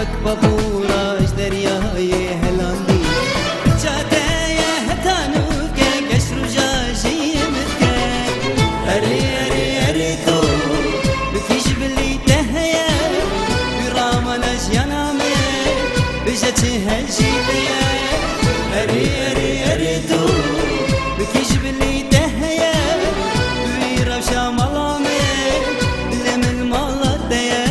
وەک بەبووڕاش دەریایێ هەلاندی چاتەیە هەتانوکە گەشت ڕژاژی متکە ئەرێ ئەرێ ئەرێ تۆ بکیش بلیتە هەیە بیڕامەنە ژیانامێ بژە چ هەژیتەیە ئەرێ ئەرێ ئەرێ تۆ بکیش بلیتە هەیە دوی ڕەوشە مەڵامێ لە من ماڵەتەیە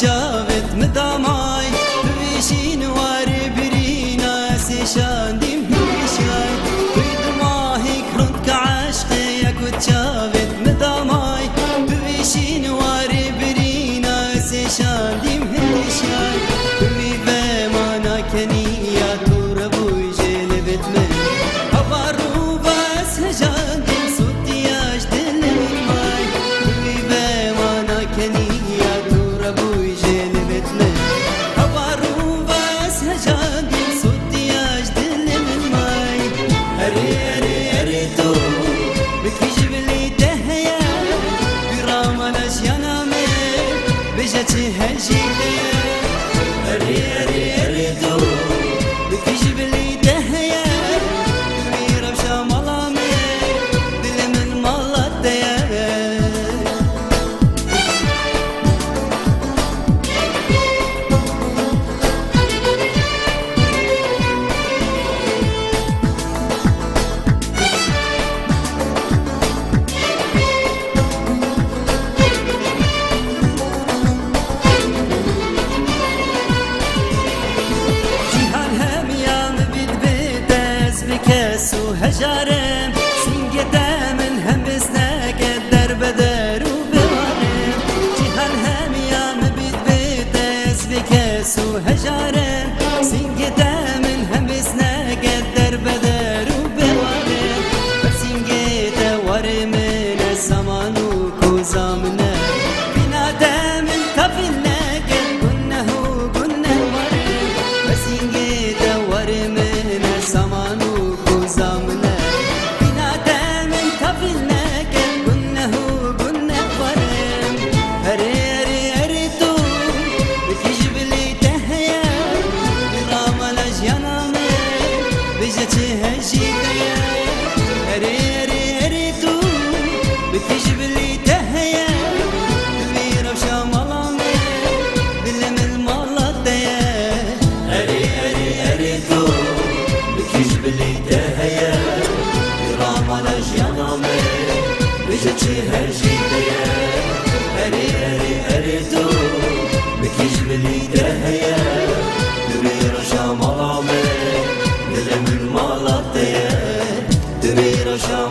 چاوت مدامای بویشین واری برینا سیشاندیم هیشای بید ماهی کرد که عشقه یکو چاوت مدامای بویشین واری برینا سیشاندیم هیشای بوی به مانا کنیا تو ربوی جلبت من هوا رو بس هجاندیم سوتیاش دل مای بوی به مانا کنیا بجتي هجيتي أري أري أري دو بكيش بلي دهيا دوي ربشا ملامي دل من مالتيا هجارم سنگده من هم بسناك در بدر و بوارم جهان هميام بيت بيت اسبكاس وهجارم سنگده من هم بسناك در بدر و بوارم سنگده ورمن الزمان وكوزامنا بنادى من طفلنا كنه كنه ورم سنگده ورمن الزمان زامنا بنادى من طفلنا كنه كنه ورم هري هري هري تو بتجيب لي تهيا برام الأجيانامي بجتي هجيتيا هري هري هري تو بتجيب لي تهيا بيروشا ملامي بلم المالتيا هري هري هري تو بتجيب لي تهيا برام الأجيانامي بجتي هجيتيا هري هري هري تو بكيش بلي دهيا دبي رشا ملامي بلم المالتيا دبي رشا